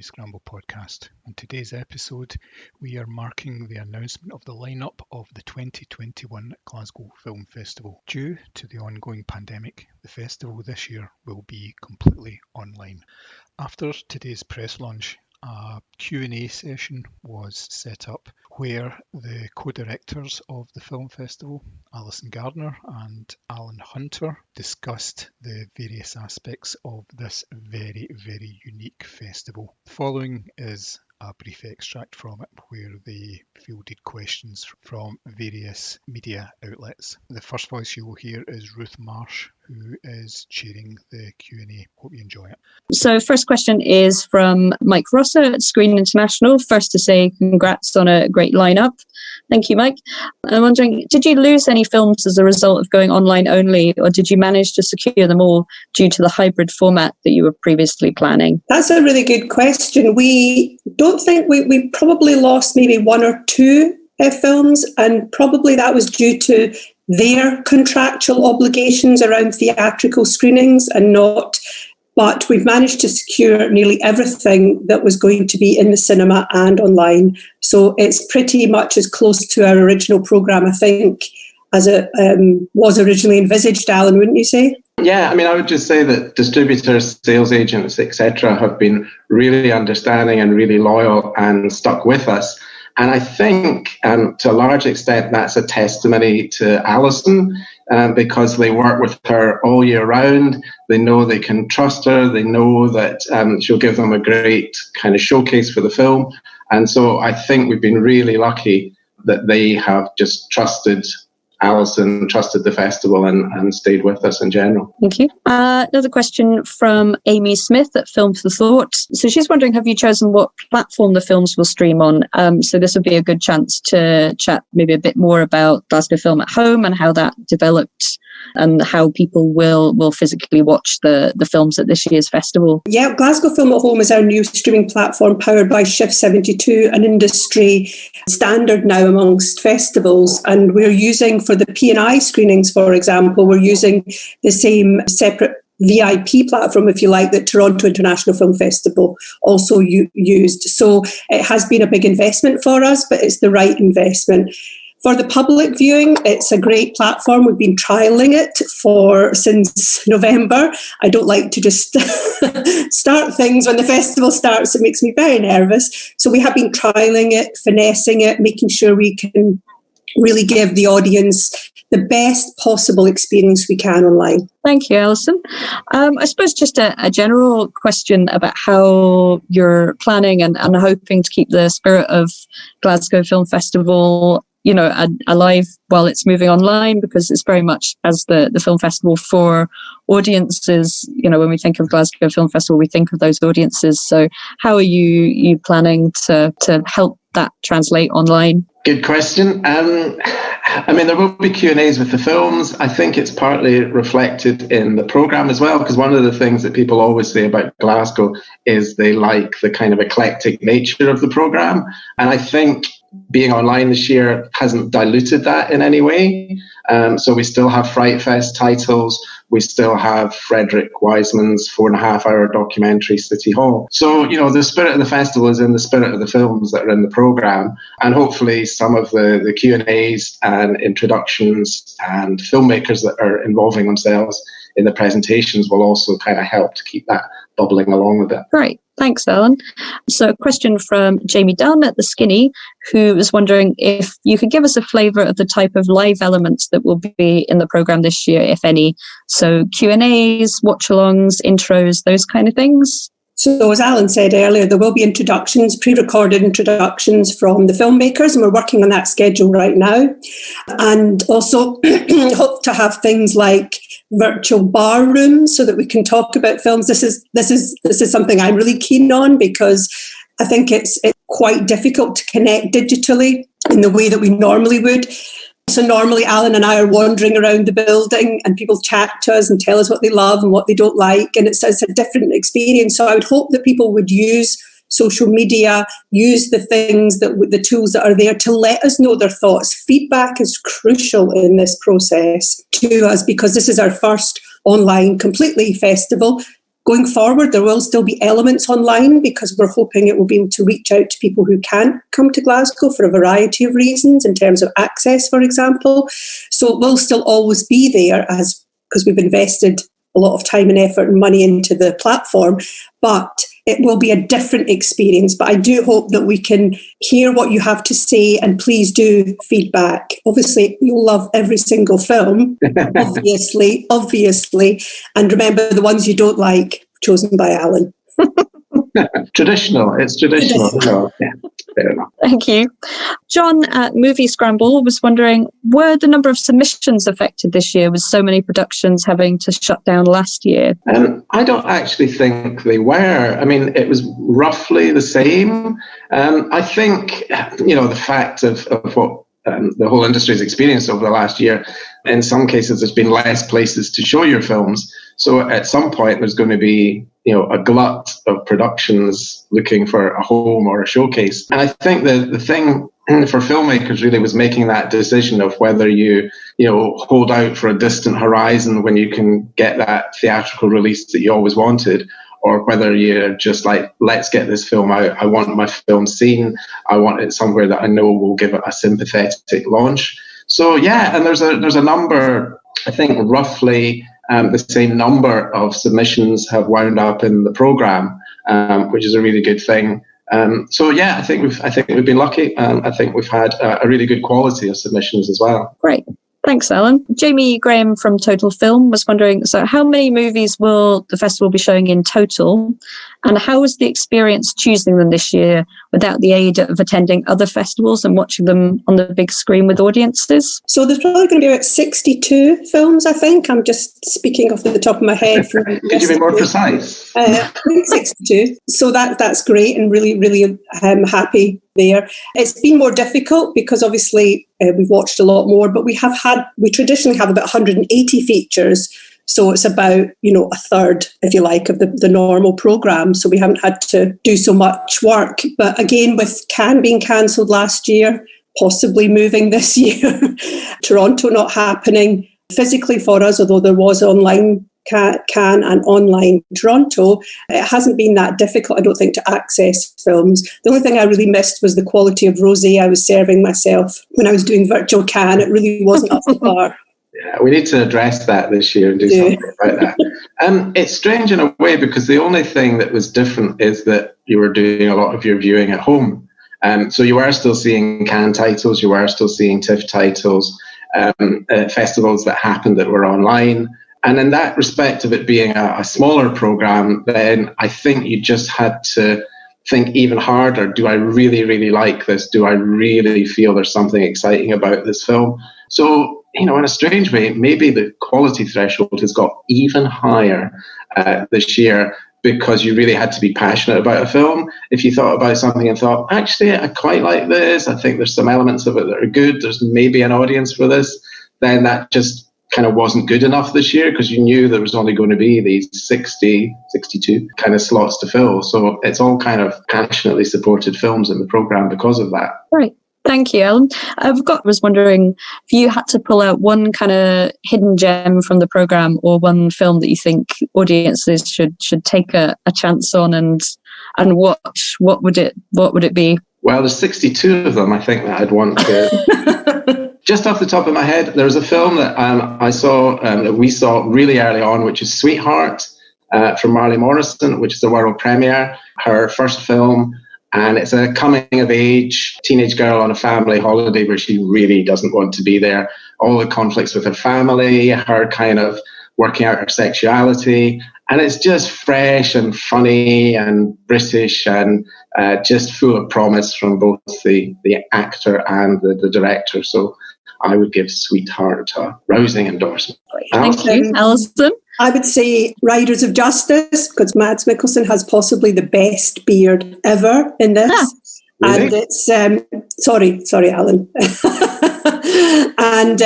Moviescramble podcast. On today's episode, we are marking the announcement of the lineup of the 2021 Glasgow Film Festival. Due to the ongoing pandemic, the festival this year will be completely online. After today's press launch, a Q&A session was set up where the co-directors of the film festival, Alison Gardner and Alan Hunter, discussed the various aspects of this very, very unique festival. The following is a brief extract from it where they fielded questions from various media outlets. The first voice you will hear is Ruth Marsh, who is chairing the Q&A. Hope you enjoy it. So first question is from Mike Rosser at Screen International. First to say congrats on a great lineup. Thank you, Mike. I'm wondering, did you lose any films as a result of going online only, or did you manage to secure them all due to the hybrid format that you were previously planning? That's a really good question. We don't think we probably lost maybe one or two films, and probably that was due to their contractual obligations around theatrical screenings and not. But we've managed to secure nearly everything that was going to be in the cinema and online. So it's pretty much as close to our original programme, I think, as it was originally envisaged, Alan, wouldn't you say? Yeah, I mean, I would just say that distributors, sales agents, etc., have been really understanding and really loyal and stuck with us. And I think, to a large extent, that's a testimony to Alison, because they work with her all year round. They know they can trust her. They know that she'll give them a great kind of showcase for the film. And so I think we've been really lucky that they have just trusted Alison, trusted the festival and stayed with us in general. Thank you. Another question from Amy Smith at Film for Thought. So she's wondering, have you chosen what platform the films will stream on? So this would be a good chance to chat maybe a bit more about Glasgow Film at Home and how that developed and how people will physically watch the films at this year's festival. Yeah, Glasgow Film at Home is our new streaming platform powered by Shift 72, an industry standard now amongst festivals. And we're using, for the P&I screenings, for example, we're using the same separate VIP platform, if you like, that Toronto International Film Festival also used. So it has been a big investment for us, but it's the right investment. For the public viewing, it's a great platform. We've been trialling it since November. I don't like to just start things when the festival starts. It makes me very nervous. So we have been trialling it, finessing it, making sure we can really give the audience the best possible experience we can online. Thank you, Alison. I suppose just a general question about how you're planning and hoping to keep the spirit of Glasgow Film Festival alive while it's moving online, because it's very much as the film festival for audiences. When we think of Glasgow Film Festival, we think of those audiences. So how are you planning to help that translate online? Good question. There will be Q&As with the films. I think it's partly reflected in the programme as well, because one of the things that people always say about Glasgow is they like the kind of eclectic nature of the programme. And I think being online this year hasn't diluted that in any way. So we still have Fright Fest titles. We still have Frederick Wiseman's 4.5-hour documentary, City Hall. So, the spirit of the festival is in the spirit of the films that are in the programme. And hopefully some of the Q&As and introductions and filmmakers that are involving themselves in the presentations will also kind of help to keep that bubbling along a bit. Great. Thanks, Alan. So a question from Jamie Dunn at The Skinny, who was wondering if you could give us a flavour of the type of live elements that will be in the programme this year, if any. So Q&As, watch-alongs, intros, those kind of things. So as Alan said earlier, there will be introductions, pre-recorded introductions from the filmmakers, and we're working on that schedule right now. And also hope to have things like virtual bar rooms so that we can talk about films. This is something I'm really keen on, because I think it's quite difficult to connect digitally in the way that we normally would. So normally Alan and I are wandering around the building and people chat to us and tell us what they love and what they don't like. And it's a different experience. So I would hope that people would use social media, use the tools that are there to let us know their thoughts. Feedback is crucial in this process to us, because this is our first online completely festival. Going forward, there will still be elements online because we're hoping it will be able to reach out to people who can't come to Glasgow for a variety of reasons, in terms of access, for example. So it will still always be there because we've invested a lot of time and effort and money into the platform, but it will be a different experience. But I do hope that we can hear what you have to say, and please do feedback. Obviously, you'll love every single film, obviously. And remember, the ones you don't like, chosen by Alan. Traditional. It's traditional. So, yeah, fair enough. Thank you. John at Moviescramble was wondering, were the number of submissions affected this year with so many productions having to shut down last year? I don't actually think they were. I mean, it was roughly the same. I think, the fact of what the whole industry has experienced over the last year, in some cases there's been less places to show your films. So at some point there's going to be, a glut of productions looking for a home or a showcase. And I think the thing for filmmakers really was making that decision of whether you hold out for a distant horizon when you can get that theatrical release that you always wanted, or whether you're just like, let's get this film out. I want my film seen. I want it somewhere that I know will give it a sympathetic launch. So yeah, and there's a number, I think roughly the same number of submissions have wound up in the programme, which is a really good thing. So yeah, I think we've been lucky. I think we've had a really good quality of submissions as well. Great. Thanks, Alan. Jamie Graham from Total Film was wondering, so how many movies will the festival be showing in total? And how was the experience choosing them this year without the aid of attending other festivals and watching them on the big screen with audiences? So there's probably going to be about 62 films, I think. I'm just speaking off the top of my head. Could you be more precise? I think 62. So that's great, and really, really happy there. It's been more difficult because obviously we've watched a lot more, but we traditionally have about 180 features. So it's about, a third, if you like, of the normal programme. So we haven't had to do so much work. But again, with Cannes being cancelled last year, possibly moving this year, Toronto not happening physically for us, although there was online Cannes and online Toronto, it hasn't been that difficult, I don't think, to access films. The only thing I really missed was the quality of rosé I was serving myself when I was doing virtual Cannes. It really wasn't up to par. Yeah, we need to address that this year and do something about that. It's strange in a way because the only thing that was different is that you were doing a lot of your viewing at home. So you are still seeing Cannes titles, you are still seeing TIFF titles, festivals that happened that were online. And in that respect of it being a smaller programme, then I think you just had to think even harder. Do I really, really like this? Do I really feel there's something exciting about this film? So, in a strange way, maybe the quality threshold has got even higher this year because you really had to be passionate about a film. If you thought about something and thought, actually, I quite like this, I think there's some elements of it that are good, there's maybe an audience for this, then that just kind of wasn't good enough this year because you knew there was only going to be these 62 kind of slots to fill. So it's all kind of passionately supported films in the programme because of that. Right. Thank you, Ellen. I was wondering if you had to pull out one kind of hidden gem from the programme or one film that you think audiences should take a chance on and watch, what would it be? Well, there's 62 of them I think that I'd want to... Just off the top of my head, there's a film that I saw, that we saw really early on, which is Sweetheart from Marley Morrison, which is a world premiere, her first film. And it's a coming-of-age teenage girl on a family holiday where she really doesn't want to be there. All the conflicts with her family, her kind of working out her sexuality. And it's just fresh and funny and British and just full of promise from both the actor and the director. So I would give Sweetheart a rousing endorsement. Thank you, Alison. I would say Riders of Justice, because Mads Mikkelsen has possibly the best beard ever in this. Really? And it's, sorry, Alan. And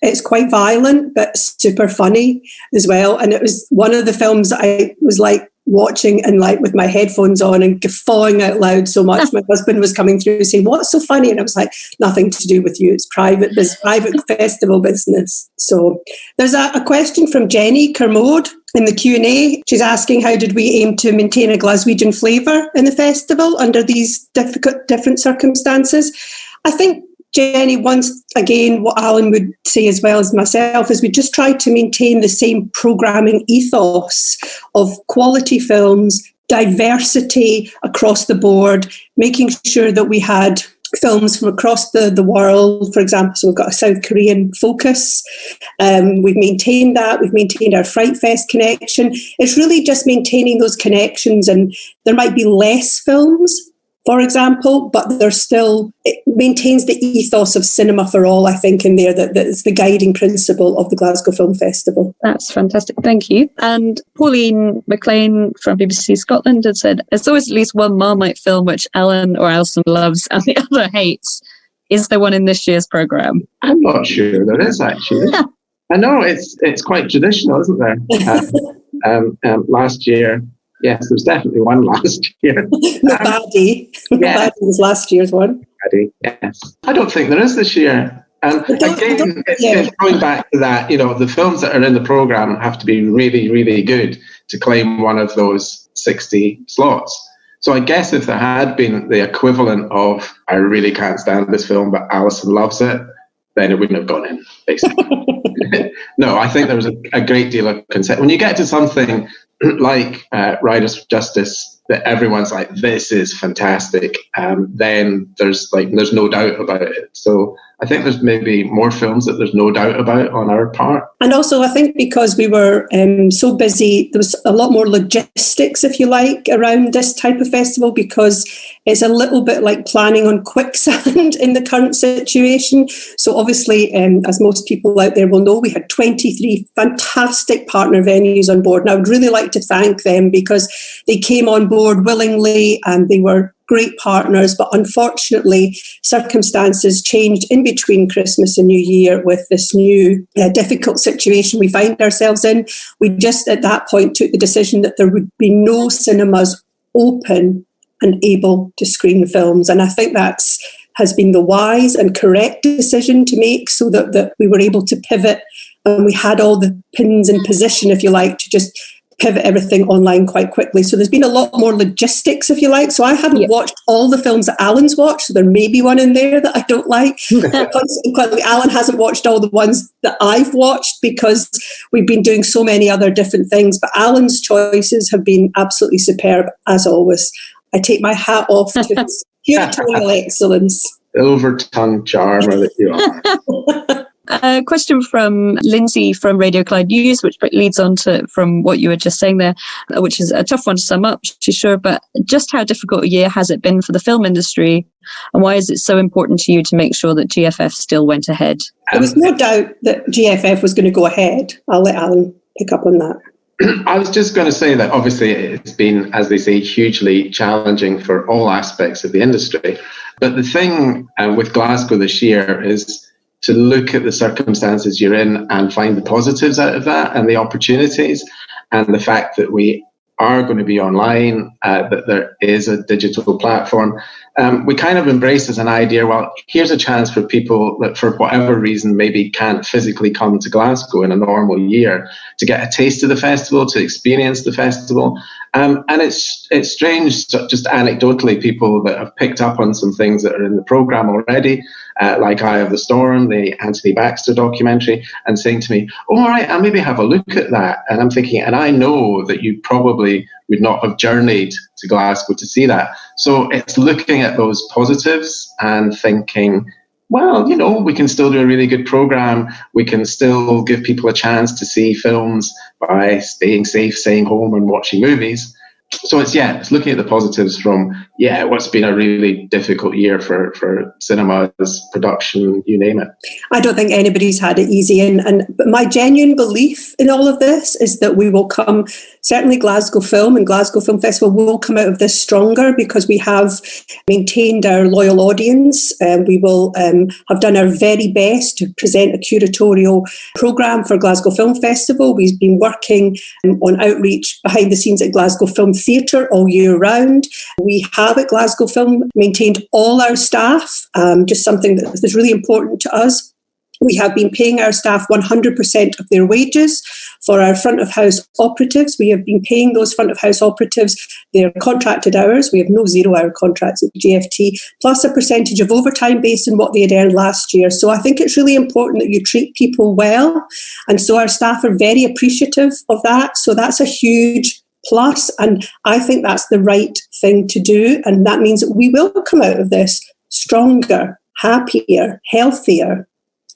it's quite violent, but super funny as well. And it was one of the films I was like, watching and like with my headphones on and guffawing out loud so much. My husband was coming through saying, "What's so funny?" And I was like, "Nothing to do with you. It's private festival business." So there's a question from Jenny Kermode in the Q&A. She's asking, how did we aim to maintain a Glaswegian flavour in the festival under these different circumstances? I think, Jenny, once again, what Alan would say as well as myself is we just tried to maintain the same programming ethos of quality films, diversity across the board, making sure that we had films from across the world. For example, so we've got a South Korean focus. We've maintained that. We've maintained our Fright Fest connection. It's really just maintaining those connections, and there might be less films, for example, but it maintains the ethos of cinema for all, I think, in there. That is the guiding principle of the Glasgow Film Festival. That's fantastic. Thank you. And Pauline McLean from BBC Scotland had said, there's always at least one Marmite film which Alan or Alison loves and the other hates. Is there one in this year's programme? I'm not sure there is, actually. I know it's quite traditional, isn't there? Last year, yes, there's definitely one last year. Baddie. Yeah. Baddie was last year's one. Baddie, yes. I don't think there is this year. And again, it's going back to that, the films that are in the programme have to be really, really good to claim one of those 60 slots. So I guess if there had been the equivalent of, I really can't stand this film, but Alison loves it, then it wouldn't have gone in, basically. No, I think there was a great deal of consent. When you get to something like Riders for Justice, that everyone's like, this is fantastic, then there's no doubt about it. So I think there's maybe more films that there's no doubt about on our part. And also, I think because we were so busy, there was a lot more logistics, if you like, around this type of festival, because it's a little bit like planning on quicksand in the current situation. So obviously, as most people out there will know, we had 23 fantastic partner venues on board. And I would really like to thank them because they came on board willingly and they were great partners, but unfortunately circumstances changed in between Christmas and New Year with this new difficult situation we find ourselves in. We just at that point took the decision that there would be no cinemas open and able to screen films, and I think has been the wise and correct decision to make, so that we were able to pivot and we had all the pins in position, if you like, to just pivot everything online quite quickly. So there's been a lot more logistics, if you like. So I haven't watched all the films that Alan's watched, so there may be one in there that I don't like. Consequently, Alan hasn't watched all the ones that I've watched because we've been doing so many other different things. But Alan's choices have been absolutely superb, as always. I take my hat off to his curatorial excellence. Silver-tongued charmer that you are. A question from Lindsay from Radio Clyde News, which leads on to from what you were just saying there, which is a tough one to sum up, she's sure, but just how difficult a year has it been for the film industry, and why is it so important to you to make sure that GFF still went ahead? There was no doubt that GFF was going to go ahead. I'll let Alan pick up on that. I was just going to say that obviously it's been, as they say, hugely challenging for all aspects of the industry. But the thing with Glasgow this year is to look at the circumstances you're in and find the positives out of that and the opportunities, and the fact that we are going to be online, that there is a digital platform. We kind of embrace as an idea, well, here's a chance for people that for whatever reason maybe can't physically come to Glasgow in a normal year to get a taste of the festival, to experience the festival. And it's strange, just anecdotally, people that have picked up on some things that are in the programme already, like Eye of the Storm, the Anthony Baxter documentary, and saying to me, oh, all right, I'll maybe have a look at that. And I'm thinking, and I know that you probably would not have journeyed to Glasgow to see that. So it's looking at those positives and thinking, well, we can still do a really good programme. We can still give people a chance to see films by staying safe, staying home and watching movies. it's looking at the positives from what's been a really difficult year for cinemas, production, you name it. I don't think anybody's had it easy, but my genuine belief in all of this is that we will come. Certainly, Glasgow Film and Glasgow Film Festival will come out of this stronger because we have maintained our loyal audience. We will have done our very best to present a curatorial programme for Glasgow Film Festival. We've been working on outreach behind the scenes at Glasgow Film Theatre all year round. We have at Glasgow Film maintained all our staff, just something that is really important to us. We have been paying our staff 100% of their wages. For our front of house operatives, we have been paying those front of house operatives their contracted hours. We have no 0-hour contracts at GFT, plus a percentage of overtime based on what they had earned last year. So I think it's really important that you treat people well. And so our staff are very appreciative of that. So that's a huge plus. And I think that's the right thing to do. And that means that we will come out of this stronger, happier, healthier.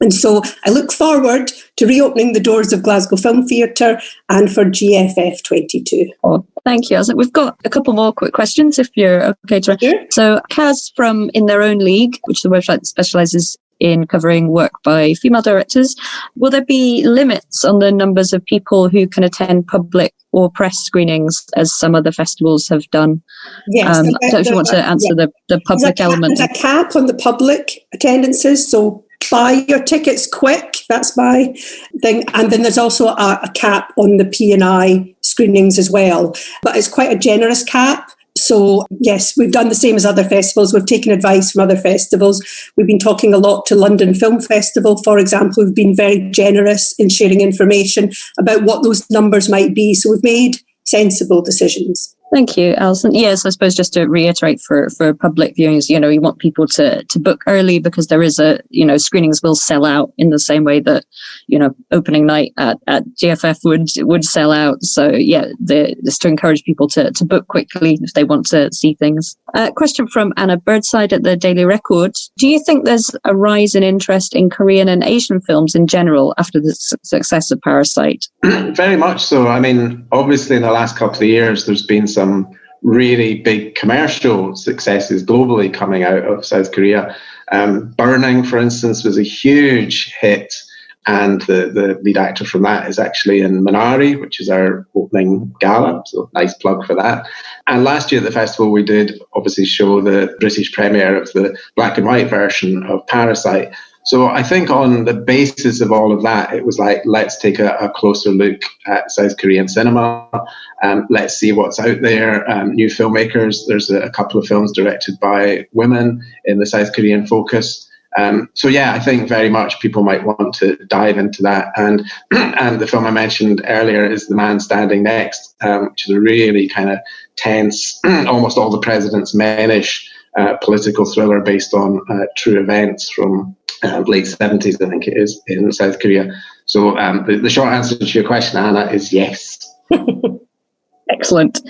And so I look forward to reopening the doors of Glasgow Film Theatre and for GFF 22. Oh, thank you. We've got a couple more quick questions if you're okay to. Sure. So Kaz from In Their Own League, which is the website that specialises in covering work by female directors, will there be limits on the numbers of people who can attend public or press screenings as some other festivals have done? Yes. I don't know if you want to answer the public element. There's a cap on the public attendances, so buy your tickets quick. That's my thing. And then there's also a cap on the P&I screenings as well. But it's quite a generous cap. So, yes, we've done the same as other festivals. We've taken advice from other festivals. We've been talking a lot to London Film Festival, for example, who've been very generous in sharing information about what those numbers might be. So we've made sensible decisions. Thank you, Alison. Yes, I suppose just to reiterate for public viewings, you want people to book early because there is screenings will sell out in the same way that, opening night at GFF would sell out. So just to encourage people to book quickly if they want to see things. Question from Anna Birdside at the Daily Record. Do you think there's a rise in interest in Korean and Asian films in general after the success of Parasite? Very much so. I mean, obviously in the last couple of years, there's been some really big commercial successes globally coming out of South Korea. Burning, for instance, was a huge hit, and the lead actor from that is actually in Minari, which is our opening gala, so nice plug for that. And last year at the festival we did obviously show the British premiere of the black and white version of Parasite. So I think on the basis of all of that, it was like, let's take a closer look at South Korean cinema. Let's see what's out there. New filmmakers. There's a couple of films directed by women in the South Korean focus. I think very much people might want to dive into that. And the film I mentioned earlier is The Man Standing Next, which is a really kind of tense, almost All the President's Men-ish political thriller based on true events from late 70s, I think it is, in South Korea. So the short answer to your question, Anna, is yes. Excellent.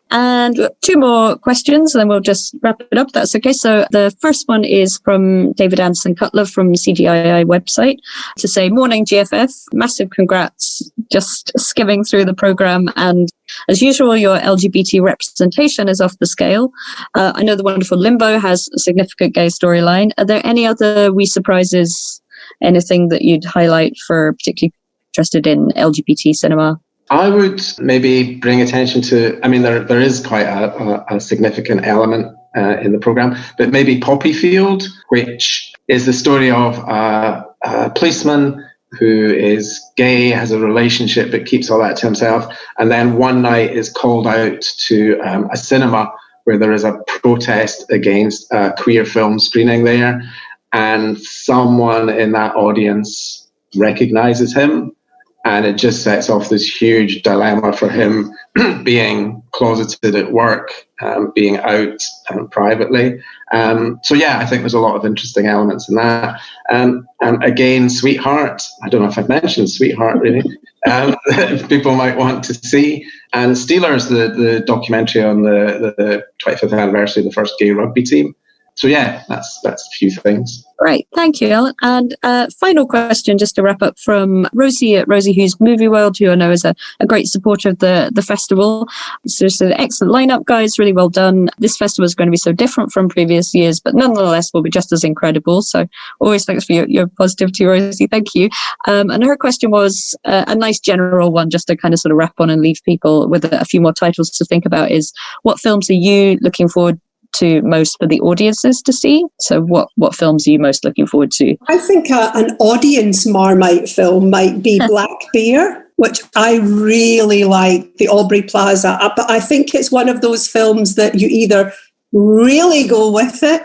And 2 more questions, and then we'll just wrap it up. That's okay. So the first one is from David Anderson Cutler from CGII website to say, morning GFF, massive congrats, just skimming through the programme, and as usual, your LGBT representation is off the scale. I know the wonderful Limbo has a significant gay storyline. Are there any other wee surprises, anything that you'd highlight for particularly interested in LGBT cinema? I would maybe bring attention to, there is quite a significant element in the programme, but maybe Poppyfield, which is the story of a policeman who is gay, has a relationship, but keeps all that to himself. And then one night is called out to a cinema where there is a protest against a queer film screening there. And someone in that audience recognizes him. And it just sets off this huge dilemma for him being closeted at work, being out privately. I think there's a lot of interesting elements in that. And again, Sweetheart, I don't know if I've mentioned Sweetheart really, people might want to see. And Steelers, the documentary on the 25th anniversary of the first gay rugby team. So yeah, that's a few things. Great, thank you, Ellen. And final question, just to wrap up, from Rosie at Rosie Hughes Movie World, who I know is a great supporter of the festival. So it's an excellent lineup, guys. Really well done. This festival is going to be so different from previous years, but nonetheless will be just as incredible. So always thanks for your positivity, Rosie. Thank you. And her question was a nice general one, just to kind of sort of wrap on and leave people with a few more titles to think about, is what films are you looking forward to most for the audiences to see? So what films are you most looking forward to? I think an audience Marmite film might be Black Bear, which I really like, the Aubrey Plaza. But I think it's one of those films that you either really go with it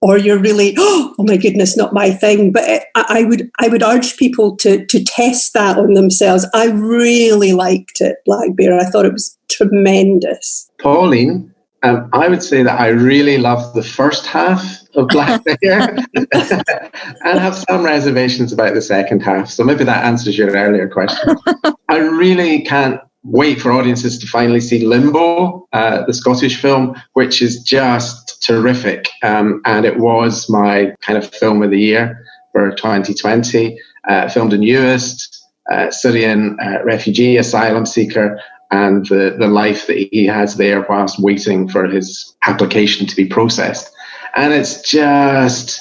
or you're really, oh my goodness, not my thing. But I would urge people to test that on themselves. I really liked it, Black Bear. I thought it was tremendous. Pauline, I would say that I really loved the first half of Black Bear and have some reservations about the second half. So maybe that answers your earlier question. I really can't wait for audiences to finally see Limbo, the Scottish film, which is just terrific. And it was my kind of film of the year for 2020. Filmed in Uist, Syrian refugee, asylum seeker, and the life that he has there whilst waiting for his application to be processed. And it's just,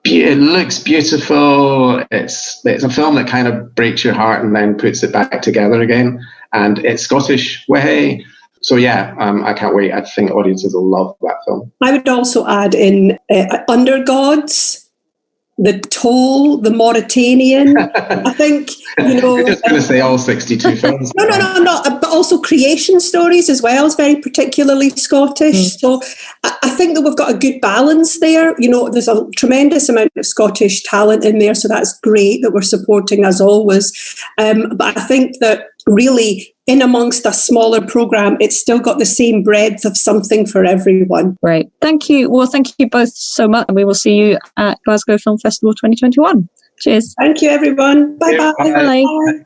it looks beautiful. It's a film that kind of breaks your heart and then puts it back together again. And it's Scottish way. So yeah, I can't wait. I think audiences will love that film. I would also add in Under Gods, The Toll, The Mauritanian. I think, You're just going to say all 62 films. No. But also Creation Stories as well is very particularly Scottish. So I think that we've got a good balance there. There's a tremendous amount of Scottish talent in there, so that's great that we're supporting as always. But I think that really, in amongst a smaller programme, it's still got the same breadth of something for everyone. Right. Thank you. Well, thank you both so much. And we will see you at Glasgow Film Festival 2021. Cheers. Thank you, everyone. Bye-bye. Bye. Bye.